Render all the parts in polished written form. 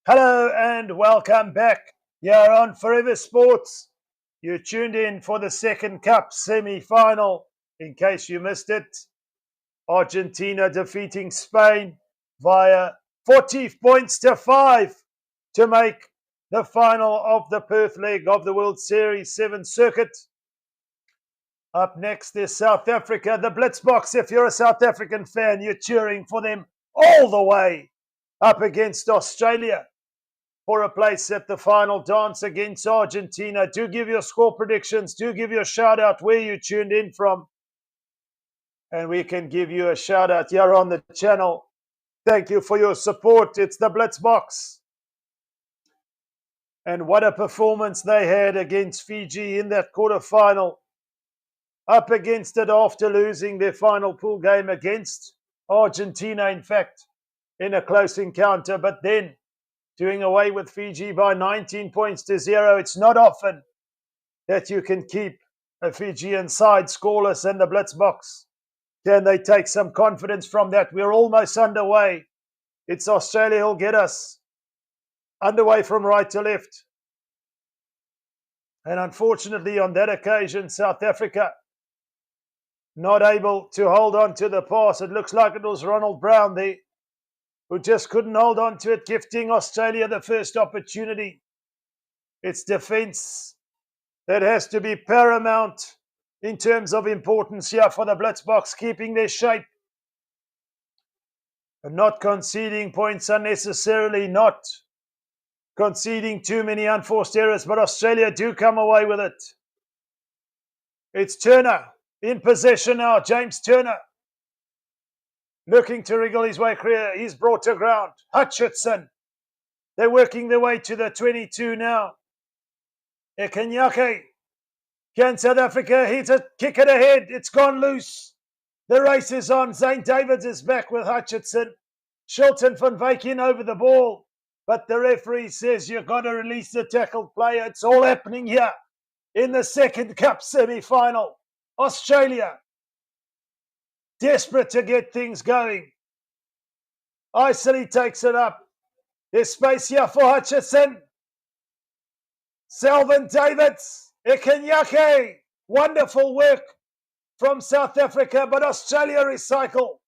Hello and welcome back here on Forever Sports. You tuned in for the second cup semi-final. In case you missed it, Argentina defeating Spain via 40 points to 5 to make the final of the Perth leg of the World Series 7 circuit. Up next is South Africa, the Blitzboks. If you're a South African fan, you're cheering for them all the way up against Australia for a place at the final dance against Argentina. Do give your score predictions. Do give your shout out where you tuned in from. And we can give you a shout out here on the channel. Thank you for your support. It's the Blitzboks. And what a performance they had against Fiji in that quarterfinal. Up against it after losing their final pool game against Argentina, in fact, in a close encounter. But then doing away with Fiji by 19 points to 0. It's not often that you can keep a Fijian side scoreless in the Blitzboks. Can they take some confidence from that? We're almost underway. It's Australia who'll get us underway from right to left. And unfortunately, on that occasion, South Africa not able to hold on to the pass. It looks like it was Ronald Brown there who just couldn't hold on to it, gifting Australia the first opportunity. It's defence that has to be paramount in terms of importance here for the Blitzboks, keeping their shape and not conceding points unnecessarily, not conceding too many unforced errors, but Australia do come away with it. It's Turner in possession now, James Turner. Looking to wriggle his way clear. He's brought to ground. Hutchinson. They're working their way to the 22 now. Ekenyake. Can South Africa hit it? Kick it ahead. It's gone loose. The race is on. Zane Davids is back with Hutchinson. Shilton van Wyk in over the ball. But the referee says you've got to release the tackled player. It's all happening here in the second cup semi-final. Australia desperate to get things going. Isley takes it up. There's space here for Hutchinson. Selvin Davids. Ekenyake. Wonderful work from South Africa, but Australia recycle.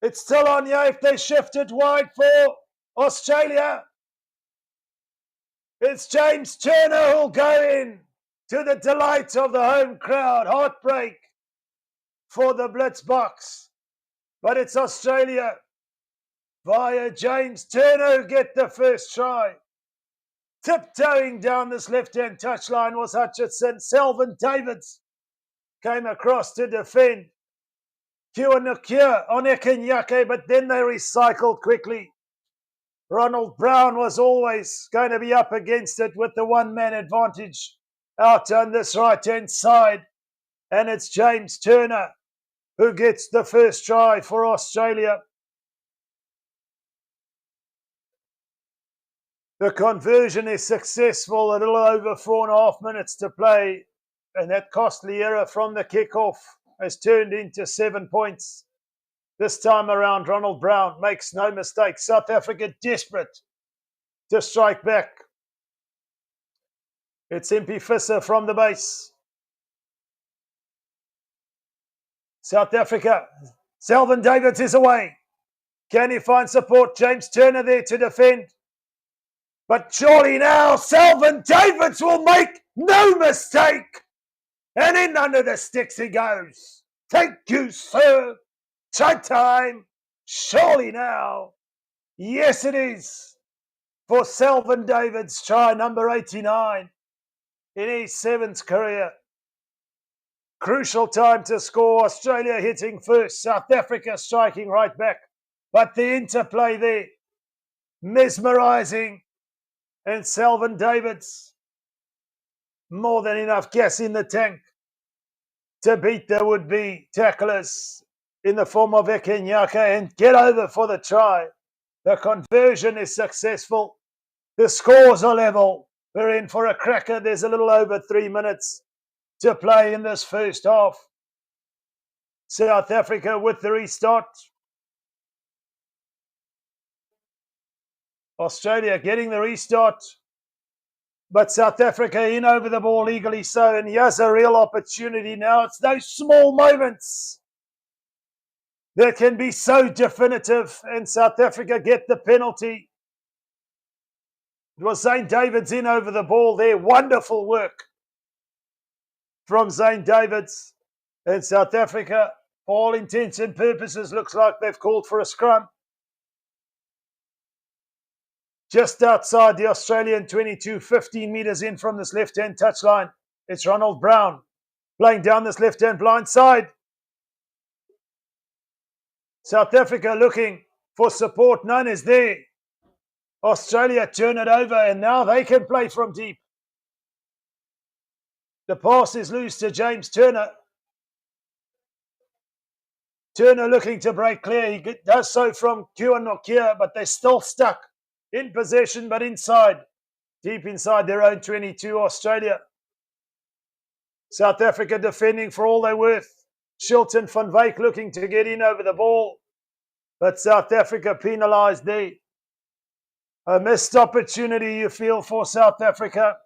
It's still on here if they shift it wide for Australia. It's James Turner who'll go in to the delight of the home crowd. Heartbreak for the Blitzboks, but it's Australia via James Turner who get the first try. Tiptoeing down this left-hand touchline was Hutchinson. Selvin Davids came across to defend. Kiwanukia on Ekenyake, but then they recycled quickly. Ronald Brown was always going to be up against it with the one-man advantage out on this right-hand side, and it's James Turner who gets the first try for Australia. The conversion is successful, a little over 4.5 minutes to play, and that costly error from the kickoff has turned into 7 points. This time around, Ronald Brown makes no mistake. South Africa desperate to strike back. It's Impy Visser from the base. South Africa, Selvin Davids is away. Can he find support? James Turner there to defend. But surely now, Selvin Davids will make no mistake. And in under the sticks he goes. Thank you, sir. Try time. Surely now. Yes, it is. For Selvin Davids, try number 89 in his sevens career. Crucial time to score. Australia hitting first. South Africa striking right back. But the interplay there, mesmerising. And Selvin Davids, more than enough gas in the tank to beat the would-be tacklers in the form of Ekenyake and get over for the try. The conversion is successful. The scores are level. We're in for a cracker. There's a little over 3 minutes to play in this first half. South Africa with the restart. Australia getting the restart. But South Africa in over the ball, legally so. And here's a real opportunity now. It's those small moments that can be so definitive. And South Africa get the penalty. It was Zane Davids in over the ball there. Wonderful work from Zane Davids. And South Africa, for all intents and purposes, looks like they've called for a scrum. Just outside the Australian 22, 15 metres in from this left-hand touchline. It's Ronald Brown playing down this left-hand blind side. South Africa looking for support. None is there. Australia turn it over and now they can play from deep. The pass is loose to James Turner. Turner looking to break clear. He does so from Kieran Nokia, but they're still stuck. In possession, but inside. Deep inside their own 22, Australia. South Africa defending for all they're worth. Shilton van Wyk looking to get in over the ball. But South Africa penalised there. A missed opportunity, you feel, for South Africa.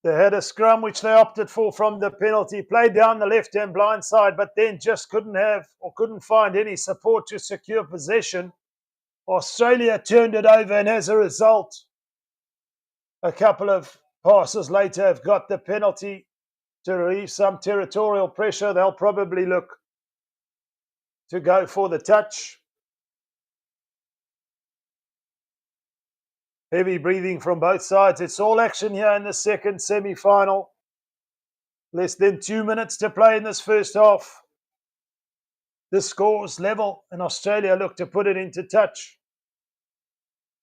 They had a scrum which they opted for from the penalty, played down the left-hand blind side, but then just couldn't find any support to secure possession. Australia turned it over, and as a result, a couple of passes later have got the penalty to relieve some territorial pressure. They'll probably look to go for the touch. Heavy breathing from both sides. It's all action here in the second semi-final. Less than 2 minutes to play in this first half. The score's level, and Australia look to put it into touch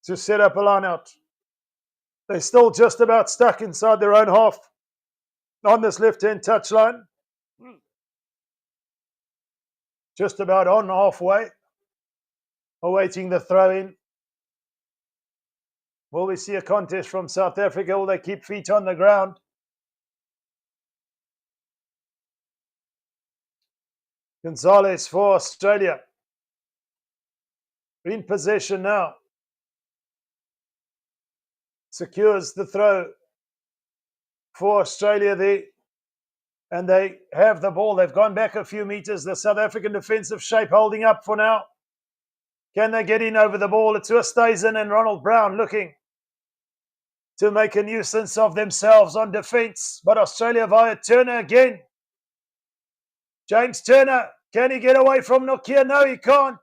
to set up a line-out. They're still just about stuck inside their own half on this left-hand touchline. Just about on halfway, awaiting the throw-in. Will we see a contest from South Africa? Will they keep feet on the ground? Gonzalez for Australia. In possession now. Secures the throw for Australia there. And they have the ball. They've gone back a few meters. The South African defensive shape holding up for now. Can they get in over the ball? It's Oosthuizen and Ronald Brown looking to make a nuisance of themselves on defence. But Australia via Turner again. James Turner, can he get away from Nokia? No, he can't.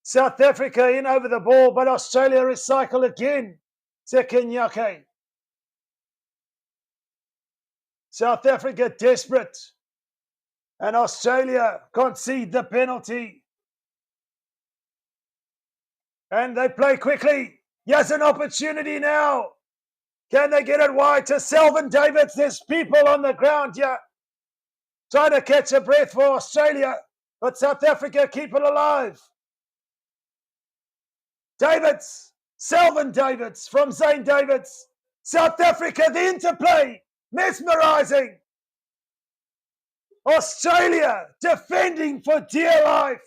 South Africa in over the ball, but Australia recycle again. Sekenyake. South Africa desperate. And Australia concede the penalty. And they play quickly. Here's an opportunity now. Can they get it wide to Selvin Davids? There's people on the ground here trying to catch a breath for Australia, but South Africa keep it alive. Davids, Selvin Davids from Zane Davids. South Africa, the interplay, mesmerising. Australia defending for dear life.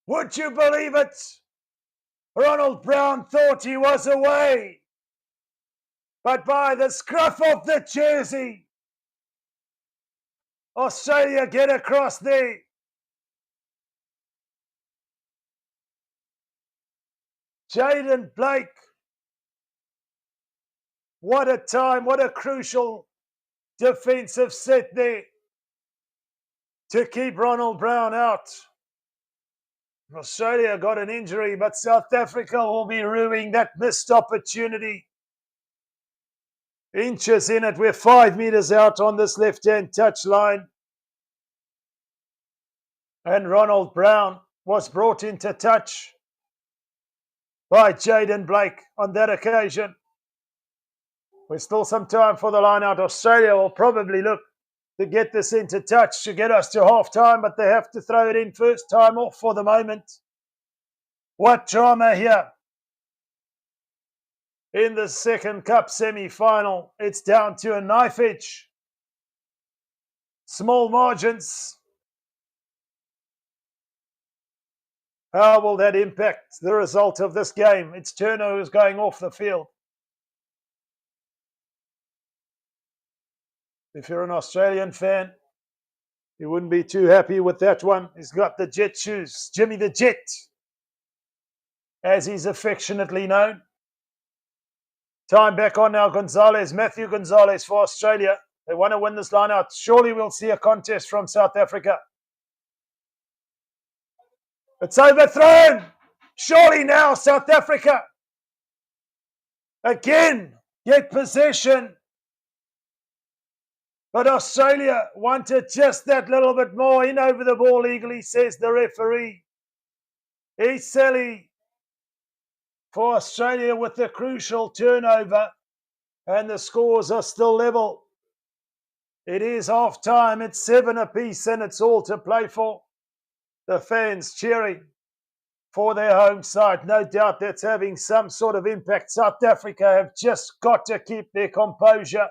Would you believe it? Ronald Brown thought he was away, but by the scruff of the jersey, Australia get across there. Jaden Blake, what a time, what a crucial defensive set there to keep Ronald Brown out. Australia got an injury, but South Africa will be ruining that missed opportunity. Inches in it. We're 5 meters out on this left-hand touchline. And Ronald Brown was brought into touch by Jaden Blake on that occasion. There's still some time for the line out. Australia will probably look to get this into touch to get us to half-time, but they have to throw it in first time off for the moment. What drama here in the second cup semi-final. It's down to a knife edge. Small margins. How will that impact the result of this game? It's Turner who's going off the field. If you're an Australian fan, you wouldn't be too happy with that one. He's got the Jet shoes. Jimmy the Jet, as he's affectionately known. Time back on now, Gonzalez, Matthew Gonzalez for Australia. They want to win this line out. Surely we'll see a contest from South Africa. It's overthrown. Surely now, South Africa again get possession. But Australia wanted just that little bit more. In over the ball legally, says the referee. He's Sally for Australia with the crucial turnover. And the scores are still level. It is half time. It's 7 apiece and it's all to play for. The fans cheering for their home side. No doubt that's having some sort of impact. South Africa have just got to keep their composure.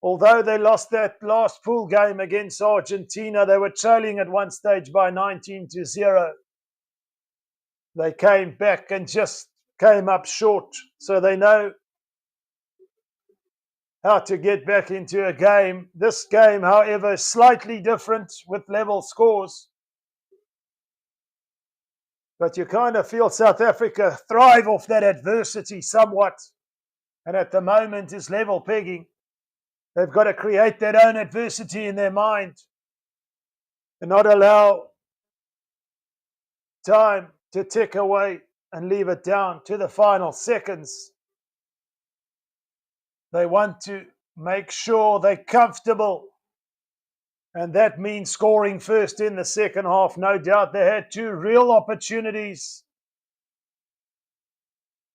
Although they lost that last pool game against Argentina, they were trailing at one stage by 19-0. They came back and just came up short. So they know how to get back into a game. This game, however, is slightly different with level scores. But you kind of feel South Africa thrive off that adversity somewhat. And at the moment is level pegging. They've got to create that own adversity in their mind and not allow time to tick away and leave it down to the final seconds. They want to make sure they're comfortable. And that means scoring first in the second half. No doubt they had two real opportunities.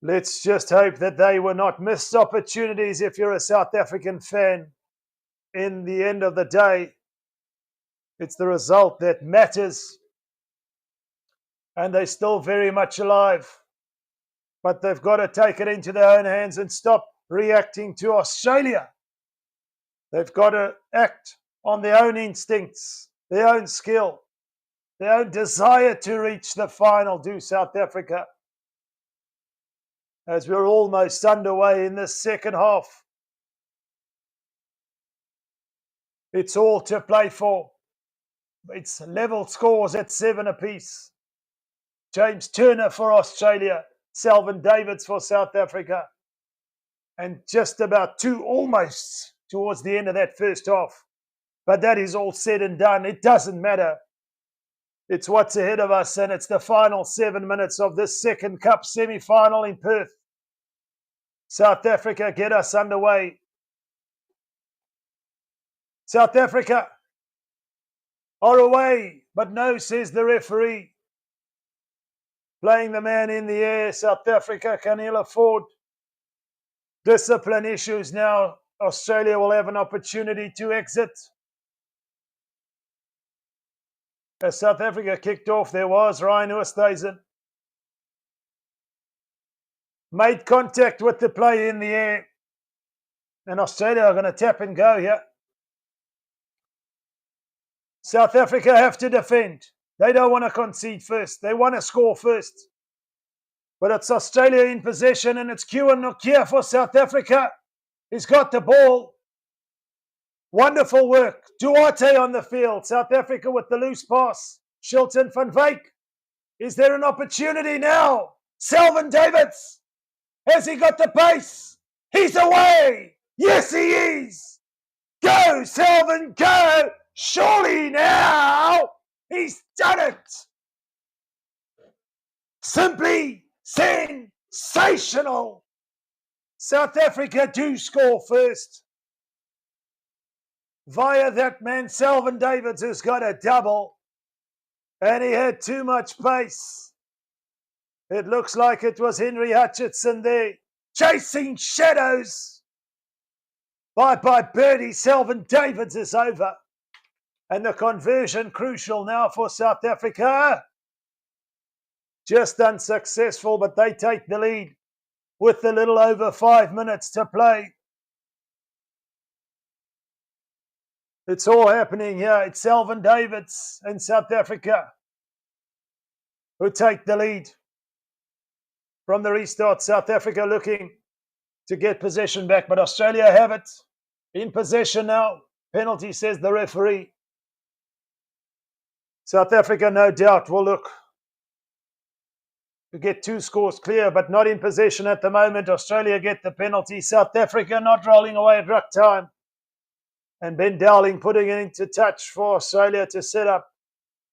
Let's just hope that they were not missed opportunities if you're a South African fan. In the end of the day, it's the result that matters. And they're still very much alive. But they've got to take it into their own hands and stop reacting to Australia. They've got to act on their own instincts, their own skill, their own desire to reach the final, do South Africa. As we're almost underway in this second half. It's all to play for. It's level scores at 7 apiece. James Turner for Australia, Selvin Davids for South Africa. And just about 2 almost towards the end of that first half. But that is all said and done. It doesn't matter. It's what's ahead of us, and it's the final 7 minutes of this second Cup semi-final in Perth. South Africa, get us underway. South Africa are away, but no, says the referee. Playing the man in the air, South Africa can ill afford discipline issues now. Australia will have an opportunity to exit. As South Africa kicked off, there was Ryan Oosthuizen. Made contact with the play in the air. And Australia are going to tap and go here. South Africa have to defend. They don't want to concede first. They want to score first. But it's Australia in possession, and it's Kewan Nokia for South Africa. He's got the ball. Wonderful work. Duarte on the field. South Africa with the loose pass. Shilton van Wyk. Is there an opportunity now? Selvin Davids. Has he got the pace? He's away. Yes, he is. Go, Selvin, go. Surely now. He's done it. Simply sensational. South Africa do score first. Via that man, Selvin Davids, who's got a double. And he had too much pace. It looks like it was Henry Hutchinson there. Chasing shadows. Bye-bye birdie. Selvin Davids is over. And the conversion crucial now for South Africa. Just unsuccessful, but they take the lead with a little over 5 minutes to play. It's all happening here. It's Selvin Davids in South Africa. who take the lead. From the restart, South Africa looking to get possession back, but Australia have it in possession now. Penalty, says the referee. South Africa, no doubt, will look to get 2 scores clear, but not in possession at the moment. Australia get the penalty. South Africa not rolling away at ruck time. And Ben Dowling putting it into touch for Australia to set up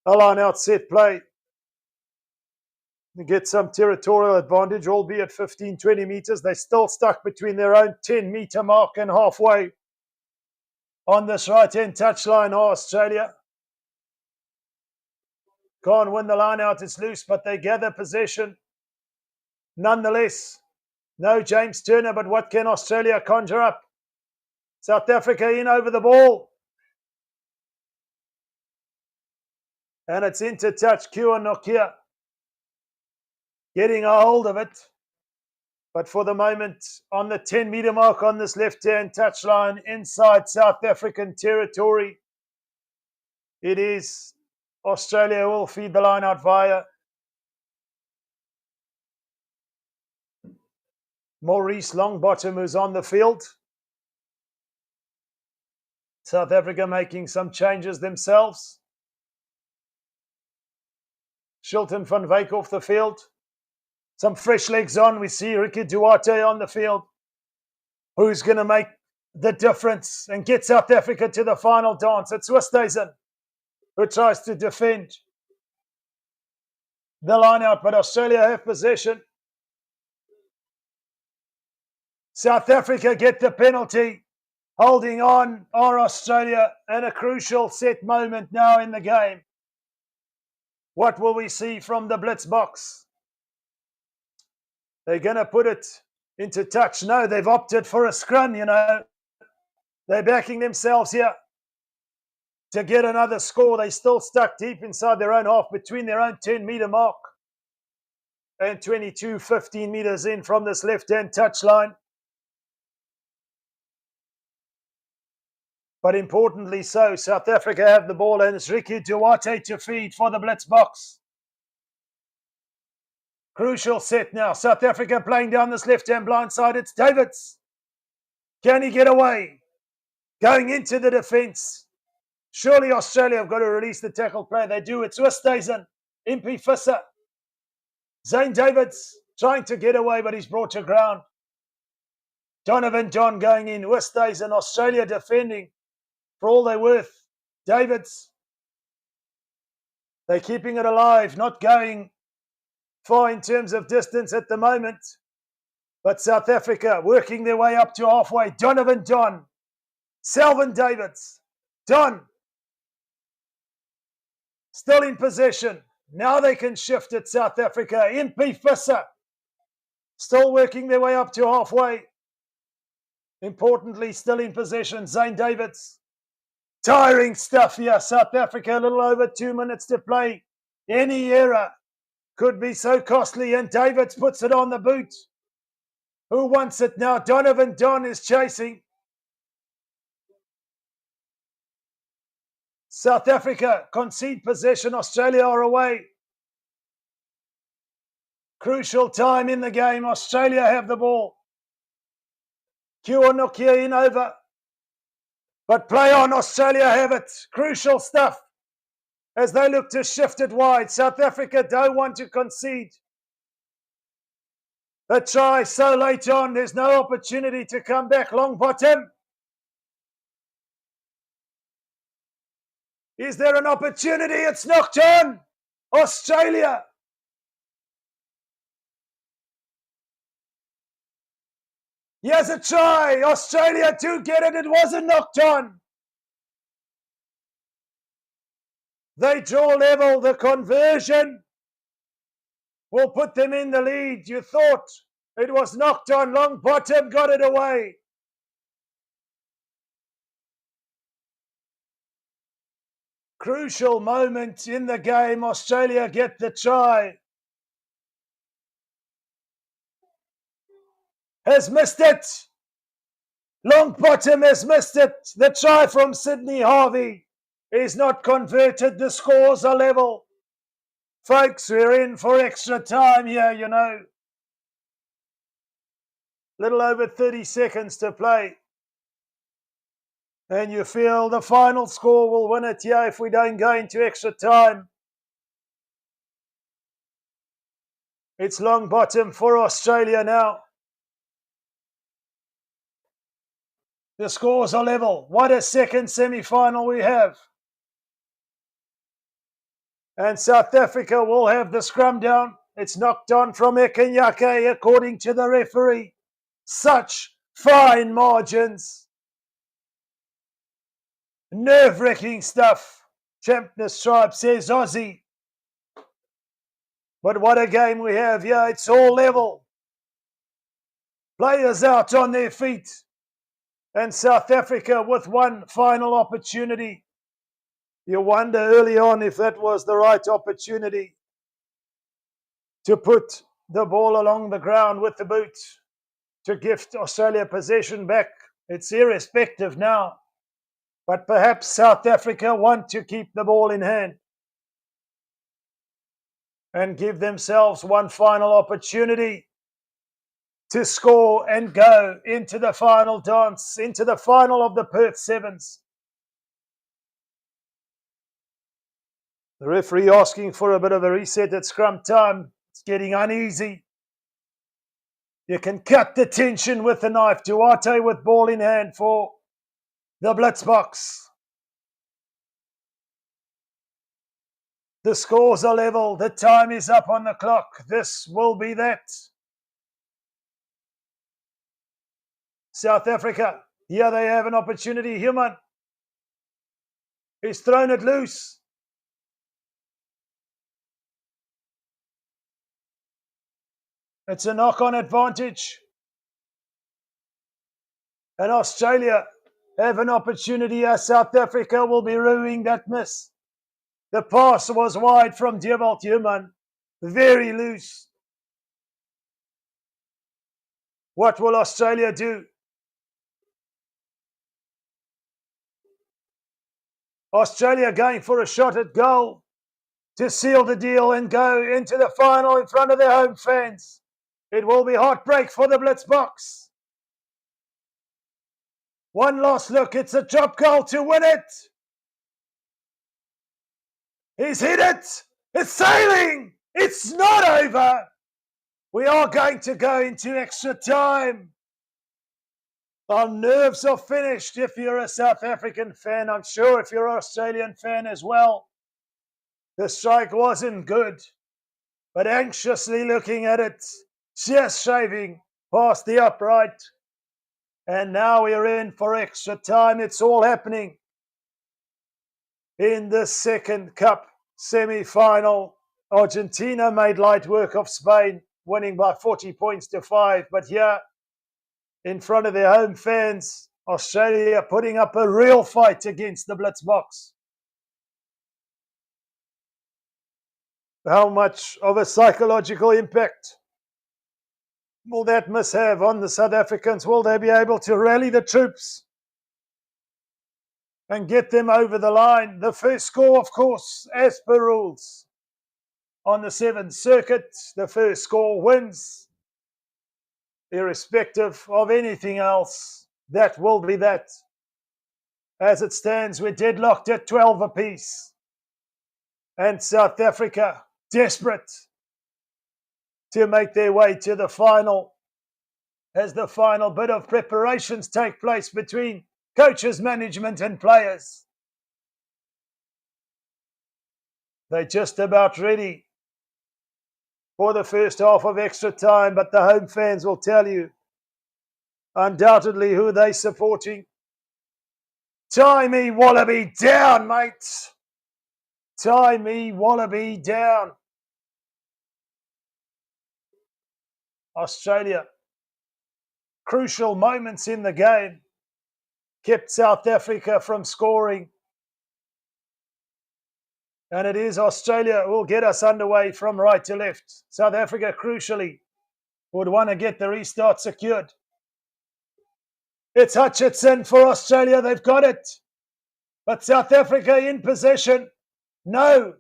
a line-out set play. To get some territorial advantage, albeit 15, 20 metres. They're still stuck between their own 10-metre mark and halfway. On this right-hand touchline, Australia can't win the line out, it's loose, but they gather possession. Nonetheless, no James Turner, but what can Australia conjure up? South Africa in over the ball. And it's into touch, Kua Nokia getting a hold of it. But for the moment, on the 10-metre mark on this left-hand touchline, inside South African territory, it is Australia will feed the line out via Maurice Longbottom, who's on the field. South Africa making some changes themselves. Shilton van Wyk off the field. Some fresh legs on. We see Ricky Duarte on the field. Who's going to make the difference and get South Africa to the final dance? It's Westhuizen who tries to defend the line out, but Australia have possession. South Africa get the penalty. Holding on are Australia, and a crucial set moment now in the game. What will we see from the blitz box? They're going to put it into touch. No, they've opted for a scrum, you know. They're backing themselves here to get another score. They still stuck deep inside their own half, between their own 10-metre mark and 22, 15 metres in from this left-hand touchline. But importantly so, South Africa have the ball, and it's Ricky Duarte to feed for the blitz box. Crucial set now. South Africa playing down this left-hand blind side. It's Davids. Can he get away? Going into the defence. Surely Australia have got to release the tackle play. They do. It's Westhuizen, Impy Visser. Zane Davids trying to get away, but he's brought to ground. Donovan John going in. Westhuizen, Australia defending for all they're worth. Davids. They're keeping it alive, not going far in terms of distance at the moment. But South Africa working their way up to halfway. Donovan John. Selvin Davids. Don. Still in possession. Now they can shift it, South Africa. Impy Visser. Still working their way up to halfway. Importantly, still in possession. Zane Davids. Tiring stuff here. South Africa, a little over 2 minutes to play. Any error could be so costly, and Davids puts it on the boot. Who wants it now? Donovan Don is chasing. South Africa concede possession. Australia are away. Crucial time in the game. Australia have the ball. Kua Nokia in over. But play on, Australia have it. Crucial stuff as they look to shift it wide. South Africa don't want to concede. The try so late on, there's no opportunity to come back. Longbottom. Is there an opportunity? It's knocked on. Australia. Here's a try. Australia to get it. It wasn't knocked on. They draw level. The conversion will put them in the lead. You thought it was knocked on. Longbottom got it away. Crucial moment in the game. Australia get the try. Has missed it. Longbottom has missed it. The try from Sydney Harvey is not converted. The scores are level. Folks, we're in for extra time here, you know. Little over 30 seconds to play. And you feel the final score will win it here if we don't go into extra time. It's long bottom for Australia now. The scores are level. What a second semi-final we have. And South Africa will have the scrum down. It's knocked on from Ekenyake, according to the referee. Such fine margins. Nerve-wracking stuff. Champness Tribe says Aussie. But what a game we have here. It's all level. Players out on their feet. And South Africa with one final opportunity. You wonder early on if that was the right opportunity to put the ball along the ground with the boot to gift Australia possession back. It's irrespective now. But perhaps South Africa want to keep the ball in hand and give themselves one final opportunity to score and go into the final dance, into the final of the Perth Sevens. The referee asking for a bit of a reset at scrum time. It's getting uneasy. You can cut the tension with a knife. Duarte with ball in hand for the blitz box. The scores are level. The time is up on the clock. This will be that. South Africa, here they have an opportunity. Human. He's thrown it loose. It's a knock-on advantage. And Australia have an opportunity as South Africa will be ruining that miss. The pass was wide from Diebold Human. Very loose. What will Australia do? Australia going for a shot at goal to seal the deal and go into the final in front of their home fans. It will be heartbreak for the blitz box. One last look. It's a drop goal to win it. He's hit it. It's sailing. It's not over. We are going to go into extra time. Our nerves are finished if you're a South African fan. I'm sure if you're an Australian fan as well. The strike wasn't good, but anxiously looking at it, just shaving past the upright. And now we're in for extra time. It's all happening in the second cup semi-final. Argentina made light work of Spain, winning by 40 points to 5. But here, in front of their home fans, Australia putting up a real fight against the blitz box. How much of a psychological impact will that miss have on the South Africans? Will they be able to rally the troops and get them over the line? The first score, of course, as per rules, on the 7th circuit, the first score wins. Irrespective of anything else, that will be that. As it stands, we're deadlocked at 12 apiece. And South Africa, desperate to make their way to the final, as the final bit of preparations take place between coaches, management and players. They're just about ready for the first half of extra time, but the home fans will tell you undoubtedly who they're supporting. Tie me Wallaby down, mate. Tie me Wallaby down. Australia, crucial moments in the game, kept South Africa from scoring. And it is Australia who will get us underway from right to left. South Africa, crucially, would want to get the restart secured. It's Hutchinson for Australia. They've got it. But South Africa in possession. No.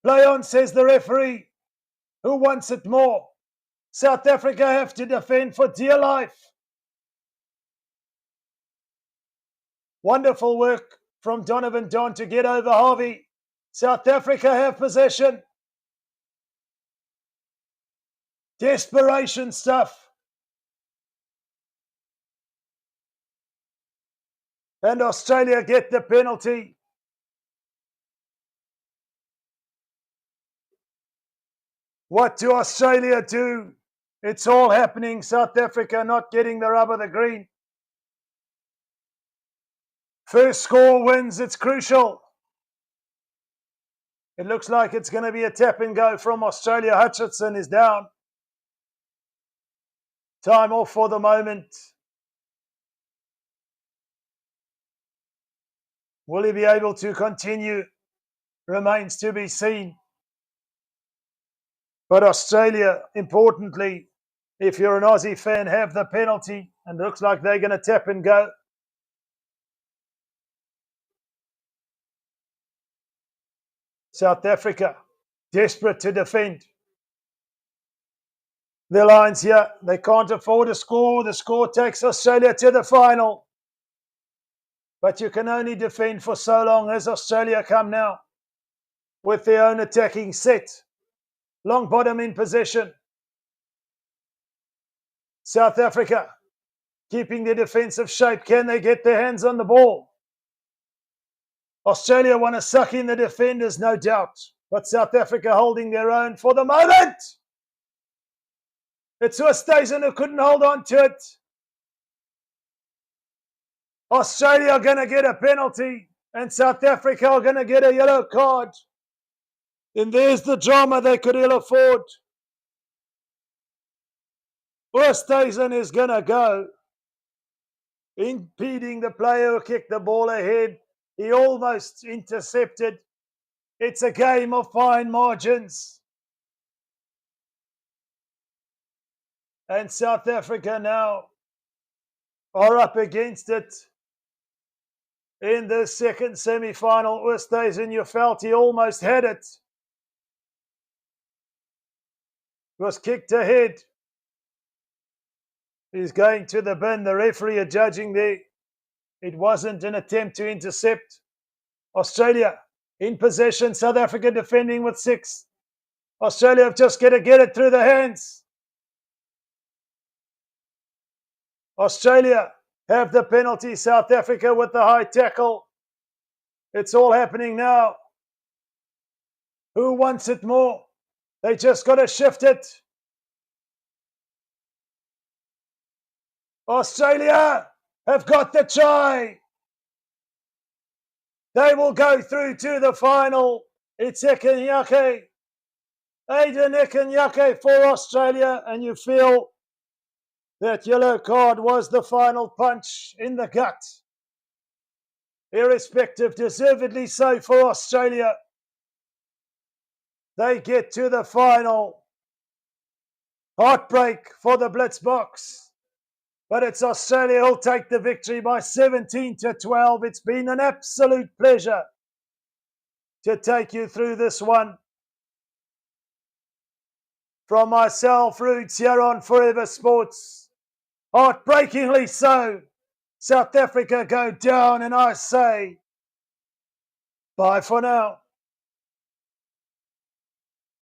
Play on, says the referee. Who wants it more? South Africa have to defend for dear life. Wonderful work from Donovan Don to get over Harvey. South Africa have possession. Desperation stuff. And Australia get the penalty. What do Australia do? It's all happening. South Africa not getting the rub of the green. First score wins. It's crucial. It looks like it's going to be a tap and go from Australia. Hutchinson is down. Time off for the moment. Will he be able to continue? Remains to be seen. But Australia, importantly, if you're an Aussie fan, have the penalty. And it looks like they're going to tap and go. South Africa, desperate to defend. The Lions here, they can't afford a score. The score takes Australia to the final. But you can only defend for so long as Australia come now with their own attacking set. Long bottom in possession. South Africa keeping their defensive shape. Can they get their hands on the ball? Australia want to suck in the defenders, no doubt. But South Africa holding their own for the moment. It's Oosthuizen who couldn't hold on to it. Australia are going to get a penalty and South Africa are going to get a yellow card. And there's the drama they could ill afford. Oosthuizen is going to go, impeding the player who kicked the ball ahead. He almost intercepted. It's a game of fine margins. And South Africa now are up against it. In the second semi-final, Oosthuizen, you felt he almost had it. Was kicked ahead. He's going to the bin. The referee adjudging there. It wasn't an attempt to intercept. Australia in possession. South Africa defending with 6. Australia have just got to get it through the hands. Australia have the penalty. South Africa with the high tackle. It's all happening now. Who wants it more? They just got to shift it. Australia have got the try. They will go through to the final. It's Ikenyake. Aiden Ikenyake for Australia. And you feel that yellow card was the final punch in the gut. Irrespective, deservedly so for Australia. They get to the final. Heartbreak for the Blitz box. But it's Australia who'll take the victory by 17-12. It's been an absolute pleasure to take you through this one. From myself, Roots, here on Forever Sports. Heartbreakingly so. South Africa go down, and I say bye for now.